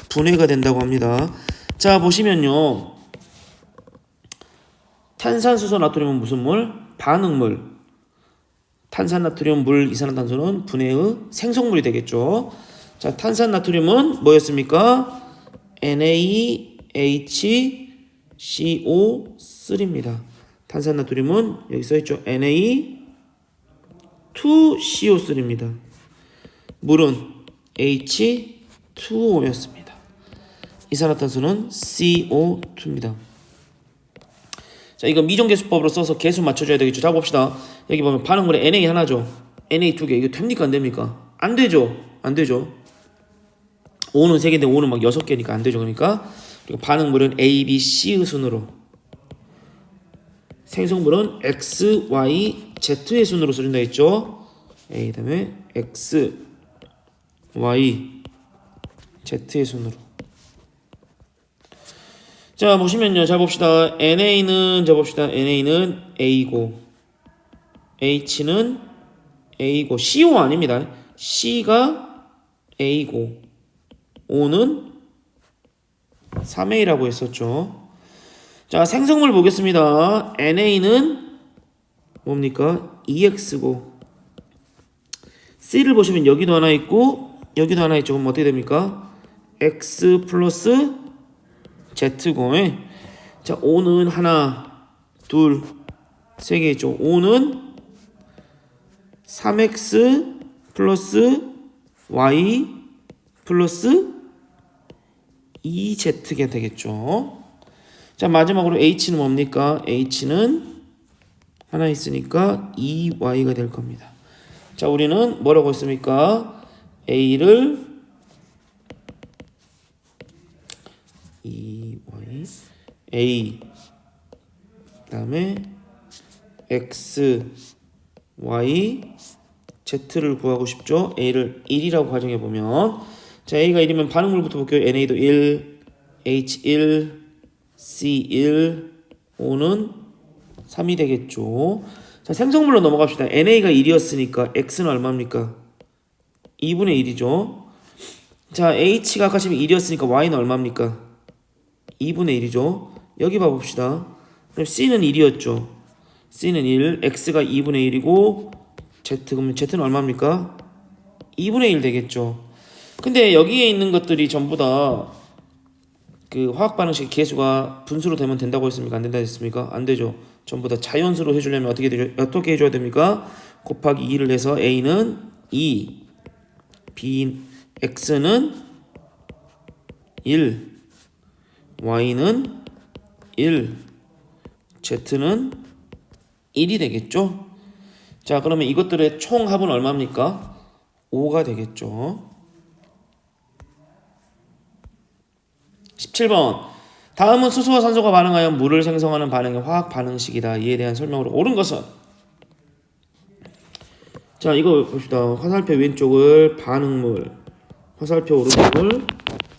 분해가 된다고 합니다. 자, 보시면요. 탄산수소 나트륨은 무슨 물? 반응물. 탄산나트륨, 물, 이산화탄소는 분해의 생성물이 되겠죠. 자, 탄산나트륨은 뭐였습니까? NaHCO3입니다. 탄산나트륨은 여기 써있죠. Na2CO3입니다. 물은 H2O였습니다. 이산화탄소는 CO2입니다. 자, 이거 미정계수법으로 써서 계수 맞춰줘야 되겠죠. 자, 봅시다. 여기 보면 반응물에 Na 하나죠. Na 두 개. 이거 됩니까? 안 됩니까? 안 되죠. 안 되죠. O는 3개인데 O는 막 6개니까 안 되죠. 그러니까 그리고 반응물은 A, B, C의 순으로, 생성물은 X, Y, Z의 순으로 써준다 했죠. A 다음에 X, Y, Z의 순으로. 자, 보시면요. 잘 봅시다. NA는 A고, H는 A고, CO 아닙니다. C가 A고, O는 3A라고 했었죠. 자, 생성물 보겠습니다. NA는 뭡니까? EX고, C를 보시면 여기도 하나 있고 여기도 하나 있죠. 그럼 어떻게 됩니까? X 플러스 Z고, 자, O는 하나, 둘, 3개 있죠. O는 3X 플러스 Y 플러스 2Z가 되겠죠. 자, 마지막으로 H는 뭡니까? H는 하나 있으니까 2Y가 될 겁니다. 자, 우리는 뭐라고 했습니까? A를 2Y, A 그다음에 X, Y, Z를 구하고 싶죠. A를 1이라고 가정해 보면, 자, A가 1이면 반응물부터 볼게요. NA도 1, H1, C1, O는 3이 되겠죠. 자, 생성물로 넘어갑시다. NA가 1이었으니까 X는 얼마입니까? 2분의 1이죠. 자, H가 아까 지금 1이었으니까 Y는 얼마입니까? 2분의 1이죠. 여기 봐봅시다. 그럼 C는 1이었죠. C는 1, X가 2분의 1이고 그러면 Z는 얼마입니까? 2분의 1 되겠죠. 근데 여기에 있는 것들이 전부 다 그 화학 반응식 개수가 분수로 되면 된다고 했습니까? 안 된다 했습니까? 안 되죠. 전부 다 자연수로 해주려면 어떻게 해줘야 됩니까? 곱하기 2를 해서 A는 2, B, X는 1, Y는 1, Z는 1이 되겠죠. 자, 그러면 이것들의 총합은 얼마입니까? 5가 되겠죠. 17번. 다음은 수소와 산소가 반응하여 물을 생성하는 반응의 화학 반응식이다. 이에 대한 설명으로 옳은 것은? 자, 이거 봅시다. 화살표 왼쪽을 반응물, 화살표 오른쪽을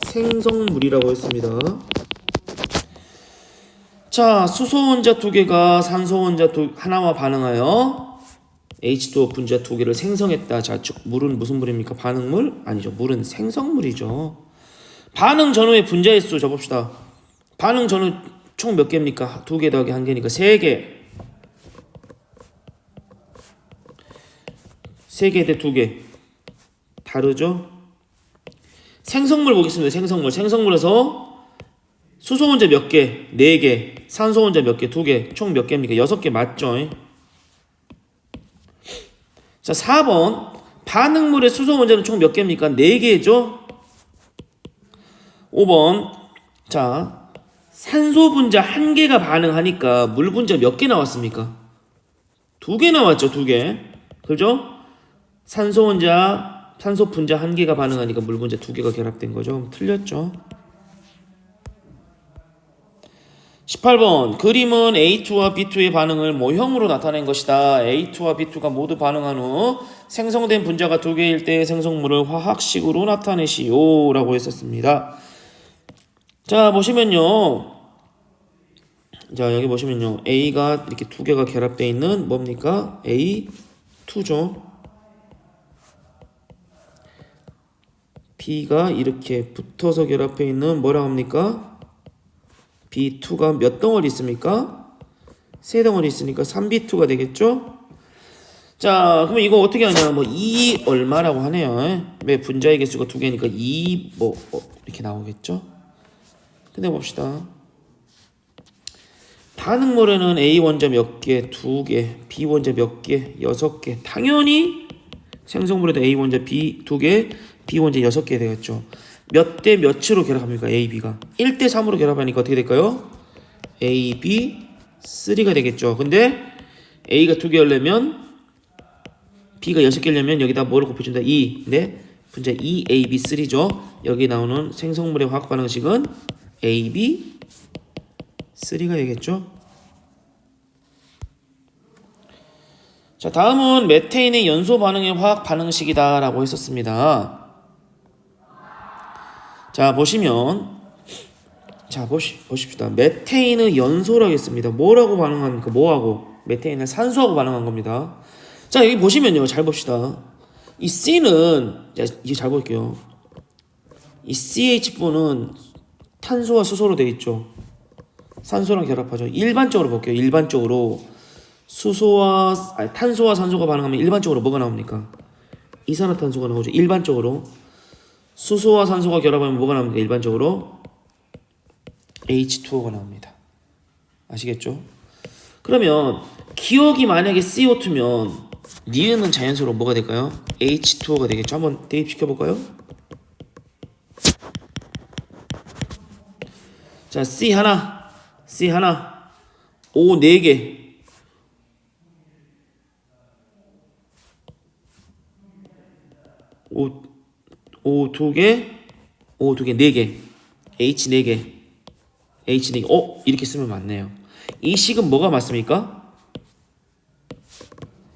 생성물이라고 했습니다. 자, 수소 원자 2개가 산소 원자 하나와 반응하여 H2O 분자 2개를 생성했다. 자, 즉 물은 무슨 물입니까? 반응물? 아니죠. 물은 생성물이죠. 반응 전후의 분자의 수 적읍시다. 반응 전후 총 몇 개입니까? 2개 더하기 1개니까 3개. 3개 대 2개. 다르죠? 생성물 보겠습니다. 생성물에서 수소 원자 몇 개? 4개. 산소 원자 몇 개? 2개. 총 몇 개입니까? 6개 맞죠? 자, 4번. 반응물의 수소 원자는 총 몇 개입니까? 4개죠? 5번. 자, 산소 분자 1개가 반응하니까 물 분자 몇 개 나왔습니까? 2개 나왔죠. 2개. 그죠? 산소 혼자, 산소 분자 한 개가 반응하니까 물 분자 두 개가 결합된 거죠. 그럼 틀렸죠. 18번 그림은 A2와 B2의 반응을 모형으로 나타낸 것이다. A2와 B2가 모두 반응한 후 생성된 분자가 두 개일 때 생성물을 화학식으로 나타내시오 라고 했었습니다. 자 보시면요, 자 여기 보시면요, A가 이렇게 두 개가 결합되어 있는 뭡니까? A2죠. B가 이렇게 붙어서 결합해 있는 뭐라고 합니까? B2가 몇 덩어리 있습니까? 세 덩어리 있으니까 3B2가 되겠죠? 자, 그러면 이거 어떻게 하냐? 뭐 2 얼마라고 하네요. 왜 분자의 개수가 두 개니까 2 이렇게 나오겠죠? 근데 봅시다. 반응물에는 A 원자 몇 개, 두 개, B 원자 몇 개, 6개. 당연히 생성물에도 A 원자 B 두 개, B 원자 6개 되겠죠. 몇 대 몇으로 결합합니까? A, B가 1대 3으로 결합하니까 어떻게 될까요? A, B, 3가 되겠죠. 근데 A가 두 개려면 B가 6개려면 여기다 뭐를 곱해준다? 2. 네? 분자 2, A, B, 3죠. 여기 나오는 생성물의 화학 반응식은 A, B, 3가 되겠죠. 자, 다음은 메테인의 연소 반응의 화학 반응식이다 라고 했었습니다. 자 보시면, 자 보십시다. 메테인의 연소라고 했습니다. 뭐라고 반응합니까? 뭐하고? 메테인은 산소하고 반응한 겁니다. 자 여기 보시면요, 잘 봅시다. 이 C는, 자 이게 잘 볼게요. 이 CH4는 탄소와 수소로 되어 있죠. 산소랑 결합하죠. 일반적으로 볼게요. 일반적으로 탄소와 산소가 반응하면 일반적으로 뭐가 나옵니까? 이산화탄소가 나오죠. 일반적으로 수소와 산소가 결합하면 뭐가 나옵니까? 일반적으로 H2O가 나옵니다. 아시겠죠? 그러면 기억이 만약에 CO2면 니은은 자연스러워 뭐가 될까요? H2O가 되겠죠. 한번 대입시켜 볼까요? 자, C 하나, O 4개, O 2개, O 2개, 4개, H 4개, H 4개. 이렇게 쓰면 맞네요. 이 식은 뭐가 맞습니까?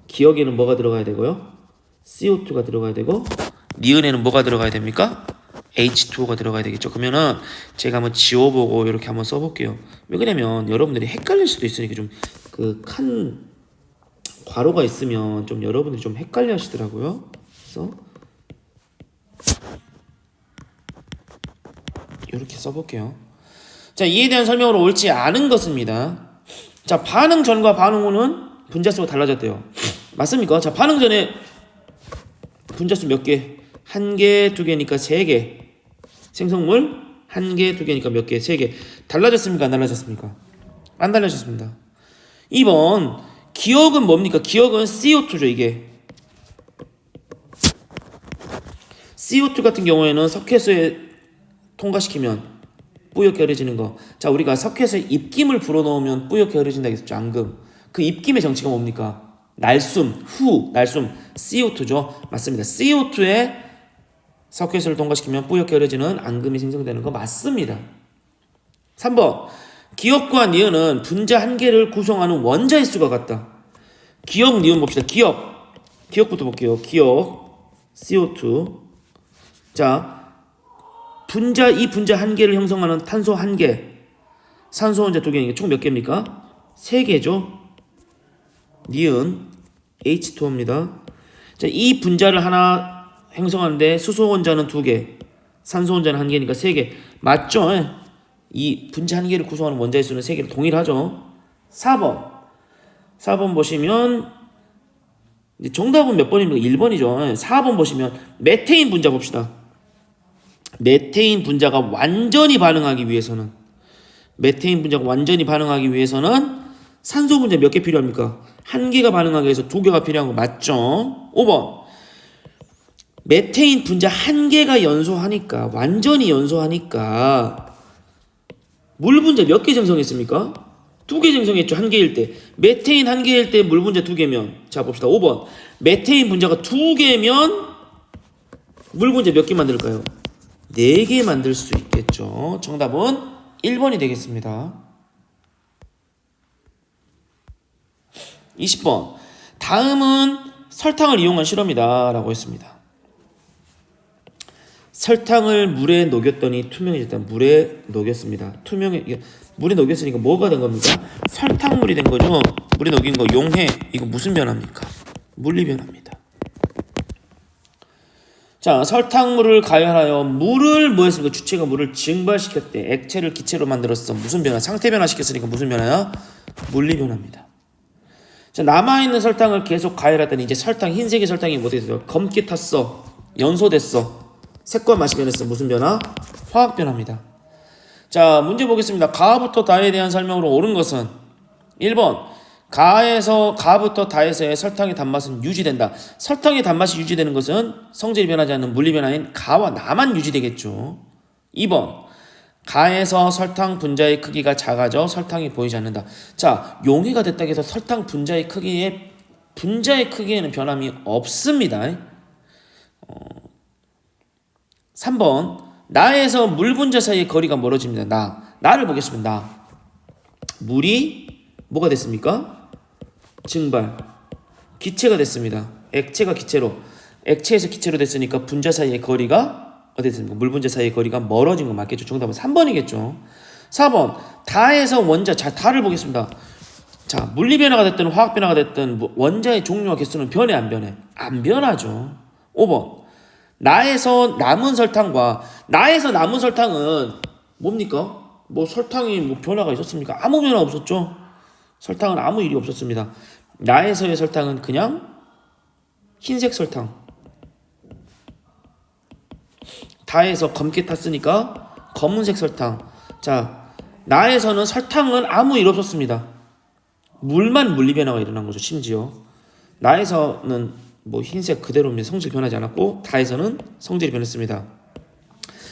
기억에는 뭐가 들어가야 되고요? CO2가 들어가야 되고, 니은에는 뭐가 들어가야 됩니까? H2O가 들어가야 되겠죠. 그러면은 제가 한번 지워보고 이렇게 한번 써볼게요. 왜 그러냐면 여러분들이 헷갈릴 수도 있으니까 좀 그 칸 괄호가 있으면 좀 여러분들이 좀 헷갈려 하시더라고요. 그래서 이렇게 써볼게요. 자, 이에 대한 설명으로 옳지 않은 것입니다. 자, 반응 전과 반응 후는 분자수가 달라졌대요. 맞습니까? 자, 반응 전에 분자수 몇 개? 1개, 2개니까 3개. 생성물 1개, 2개니까 몇 개? 3개. 달라졌습니까? 안 달라졌습니까? 안 달라졌습니다. 2번 기억은 뭡니까? 기억은 CO2죠. 이게 CO2 같은 경우에는 석회수에 통과시키면 뿌옇게 흐려지는 거. 자, 우리가 석회수에 입김을 불어넣으면 뿌옇게 흐려진다고 했었죠. 앙금. 그 입김의 정체가 뭡니까? 날숨, 날숨. CO2죠. 맞습니다. CO2에 석회수를 통과시키면 뿌옇게 흐려지는 앙금이 생성되는 거 맞습니다. 3번 기억과 니은은 분자 한 개를 구성하는 원자의 수가 같다. 기억, 니은 봅시다. 기억부터 볼게요. 기억 CO2. 자, 이 분자 한 개를 형성하는 탄소 한 개, 산소 혼자 두 개니까 총 몇 개입니까? 3개죠. 니은 H2O입니다. 자, 이 분자를 하나 형성하는데 수소 혼자는 2개, 산소 혼자는 1개니까 3개. 맞죠? 이 분자 한 개를 구성하는 원자의 수는 3개로 동일하죠. 4번 보시면 이제 정답은 몇 번입니까? 1번이죠. 4번 보시면 메테인 분자 봅시다. 메테인 분자가 완전히 반응하기 위해서는 산소 분자 몇 개 필요합니까? 1개가 반응하기 위해서 2개가 필요한 거 맞죠? 5번 메테인 분자 1개가 완전히 연소하니까 물 분자 몇 개 생성했습니까? 두 개 생성했죠. 한 개일 때. 메테인 한 개일 때 물 분자 두 개면, 자 봅시다. 5번. 메테인 분자가 두 개면 물 분자 몇 개 만들까요? 4개 만들 수 있겠죠. 정답은 1번이 되겠습니다. 20번. 다음은 설탕을 이용한 실험이다 라고 했습니다. 설탕을 물에 녹였더니 투명해졌다. 물에 녹였습니다. 물에 녹였으니까 뭐가 된 겁니까? 설탕물이 된 거죠. 물에 녹인 거 용해. 이거 무슨 변화입니까? 물리 변화입니다. 자, 설탕물을 가열하여 물을 뭐 했습니까? 주체가 물을 증발시켰대. 액체를 기체로 만들었어. 무슨 변화? 상태 변화 시켰으니까 무슨 변화야? 물리 변화입니다. 자, 남아있는 설탕을 계속 가열하더니 이제 설탕, 흰색의 설탕이 뭐 됐어요? 검게 탔어. 연소됐어. 색과 맛이 변했어. 무슨 변화? 화학 변화입니다. 자, 문제 보겠습니다. 가부터 다에 대한 설명으로 옳은 것은 1번. 가부터 다에서의 설탕의 단맛은 유지된다. 설탕의 단맛이 유지되는 것은 성질이 변하지 않는 물리 변화인 가와 나만 유지되겠죠. 2번. 가에서 설탕 분자의 크기가 작아져 설탕이 보이지 않는다. 자, 용해가 됐다고 해서 설탕 분자의 크기에는 변함이 없습니다. 3번. 나에서 물 분자 사이의 거리가 멀어집니다. 나를 보겠습니다. 물이 뭐가 됐습니까? 증발. 기체가 됐습니다. 액체가 기체로. 액체에서 기체로 됐으니까 분자 사이의 거리가 어디 됐습니까? 물 분자 사이의 거리가 멀어진 거 맞겠죠? 정답은 3번이겠죠. 4번. 다에서 원자. 자, 다를 보겠습니다. 자, 물리 변화가 됐든 화학 변화가 됐든 원자의 종류와 개수는 변해 안 변해? 안 변하죠. 5번. 나에서 남은 설탕은 뭡니까? 뭐 설탕이 뭐 변화가 있었습니까? 아무 변화 없었죠. 설탕은 아무 일이 없었습니다. 나에서의 설탕은 그냥 흰색 설탕. 다에서 검게 탔으니까 검은색 설탕. 자, 나에서는 설탕은 아무 일 없었습니다. 물만 물리 변화가 일어난 거죠. 심지어 나에서는 뭐 흰색 그대로입니다. 성질 변하지 않았고 다에서는 성질이 변했습니다.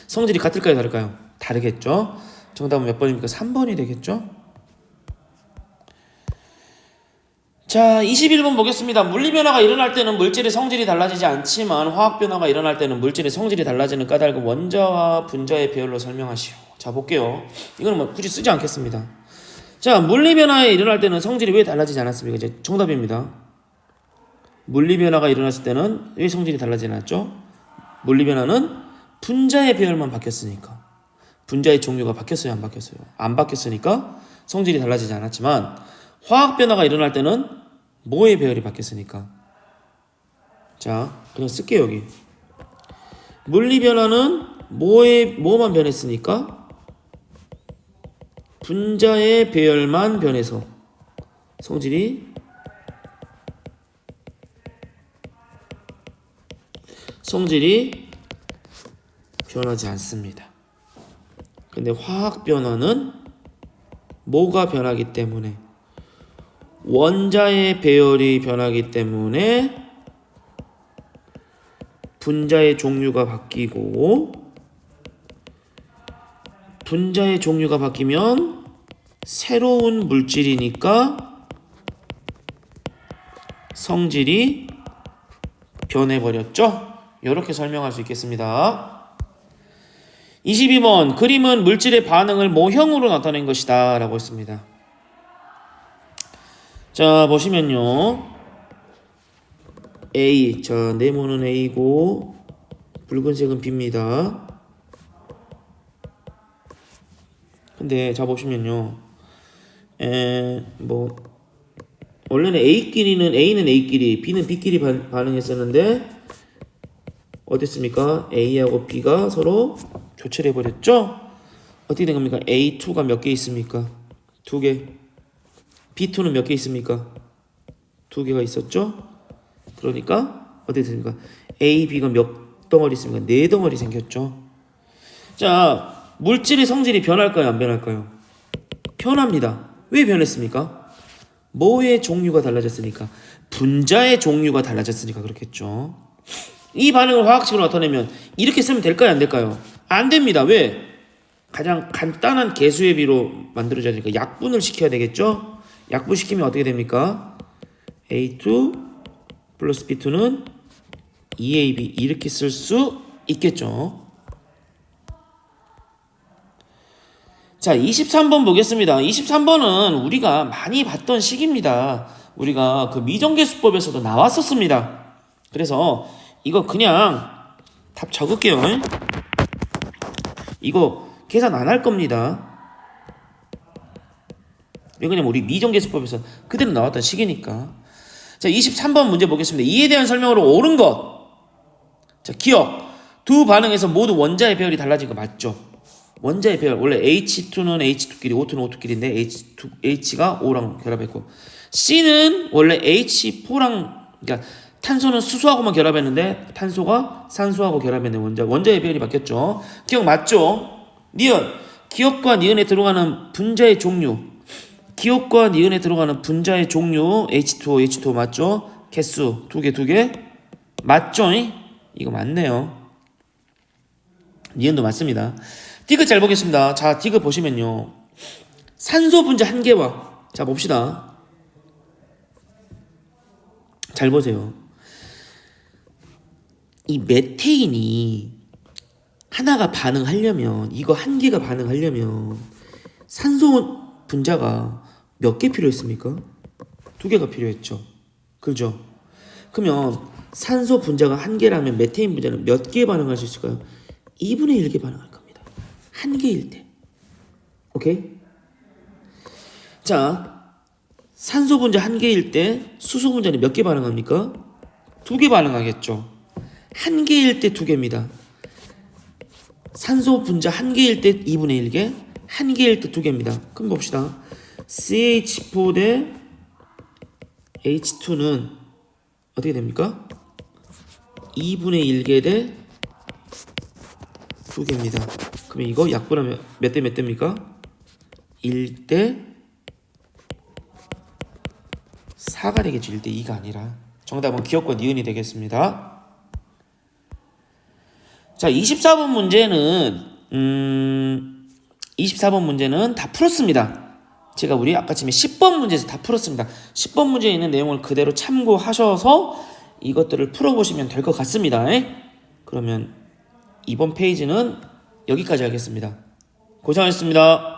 성질이 같을까요? 다를까요? 다르겠죠. 정답은 몇 번입니까? 3번이 되겠죠. 자, 21번 보겠습니다. 물리 변화가 일어날 때는 물질의 성질이 달라지지 않지만 화학 변화가 일어날 때는 물질의 성질이 달라지는 까닭은 원자와 분자의 배열로 설명하시오. 자, 볼게요. 이거는 뭐 굳이 쓰지 않겠습니다. 자, 물리 변화에 일어날 때는 성질이 왜 달라지지 않았습니까? 이제 정답입니다. 물리 변화가 일어났을 때는 왜 성질이 달라지지 않았죠? 물리 변화는 분자의 배열만 바뀌었으니까. 분자의 종류가 바뀌었어요, 안 바뀌었어요? 안 바뀌었으니까 성질이 달라지지 않았지만 화학 변화가 일어날 때는 뭐의 배열이 바뀌었으니까. 자, 그냥 쓸게요, 여기. 물리 변화는 뭐만 변했으니까? 분자의 배열만 변해서 성질이 변하지 않습니다. 근데 화학 변화는 뭐가 변하기 때문에 원자의 배열이 변하기 때문에 분자의 종류가 바뀌고 분자의 종류가 바뀌면 새로운 물질이니까 성질이 변해버렸죠. 이렇게 설명할 수 있겠습니다. 22번. 그림은 물질의 반응을 모형으로 나타낸 것이다 라고 했습니다. 자, 보시면요. A. 자, 네모는 A고 붉은색은 B입니다. 근데 자 보시면요. 원래는 A는 A끼리 B는 B끼리 반응했었는데 어땠습니까? A하고 B가 서로 교체를 해버렸죠? 어떻게 된 겁니까? A2가 몇 개 있습니까? 2개. B2는 몇 개 있습니까? 2개가 있었죠? 그러니까 어떻게 됐습니까? A, B가 몇 덩어리 있습니까? 4덩어리 생겼죠? 자, 물질의 성질이 변할까요? 안 변할까요? 변합니다. 왜 변했습니까? 뭐의 종류가 달라졌으니까? 분자의 종류가 달라졌으니까 그렇겠죠. 이 반응을 화학식으로 나타내면 이렇게 쓰면 될까요? 안 될까요? 안 됩니다. 왜? 가장 간단한 개수의 비로 만들어져야 되니까 약분을 시켜야 되겠죠? 약분시키면 어떻게 됩니까? A2 플러스 B2는 2AB 이렇게 쓸 수 있겠죠? 자, 23번 보겠습니다. 23번은 우리가 많이 봤던 식입니다. 우리가 그 미정계수법에서도 나왔었습니다. 그래서 이거 그냥 답 적을게요. 이거 계산 안 할 겁니다. 왜냐면 우리 미정계수법에서 그대로 나왔던 식이니까. 자, 23번 문제 보겠습니다. 이에 대한 설명으로 옳은 것. 자, 기억. 두 반응에서 모두 원자의 배열이 달라진 거 맞죠? 원자의 배열. 원래 H2는 H2끼리, O2는 O2끼리인데 H가 O랑 결합했고, C는 원래 H4랑, 그러니까 탄소는 수소하고만 결합했는데 탄소가 산소하고 결합했는 원자의 배열이 바뀌었죠. 기억 맞죠? 니은. 기억과 니은에 들어가는 분자의 종류. 기억과 니은에 들어가는 분자의 종류 H2O, H2O 맞죠? 개수 두 개 맞죠? 이거 맞네요. 니은도 맞습니다. 디귿 잘 보겠습니다. 자, 디귿 보시면요. 산소 분자 한 개와 자 봅시다. 잘 보세요. 이 메테인이 하나가 반응하려면 이거 한 개가 반응하려면 산소 분자가 몇 개 필요했습니까? 두 개가 필요했죠. 그죠? 그러면 산소 분자가 한 개라면 메테인 분자는 몇 개 반응할 수 있을까요? 2분의 1개 반응할 겁니다. 한 개일 때. 오케이? 자, 산소 분자 한 개일 때 수소 분자는 몇 개 반응합니까? 두 개 반응하겠죠. 한 개일 때 두 개입니다. 산소 분자 한 개일 때 2분의 1개, 한 개일 때 두 개입니다. 그럼 봅시다. CH4 대 H2는 어떻게 됩니까? 2분의 1개 대 두 개입니다. 그러면 이거 약분하면 몇 대 몇 대입니까? 1대 4가 되겠죠. 1대 2가 아니라. 정답은 기억과 니은이 되겠습니다. 자, 24번 문제는 다 풀었습니다. 제가 우리 아까쯤에 10번 문제에서 다 풀었습니다. 10번 문제에 있는 내용을 그대로 참고하셔서 이것들을 풀어보시면 될 것 같습니다. 그러면 이번 페이지는 여기까지 하겠습니다. 고생하셨습니다.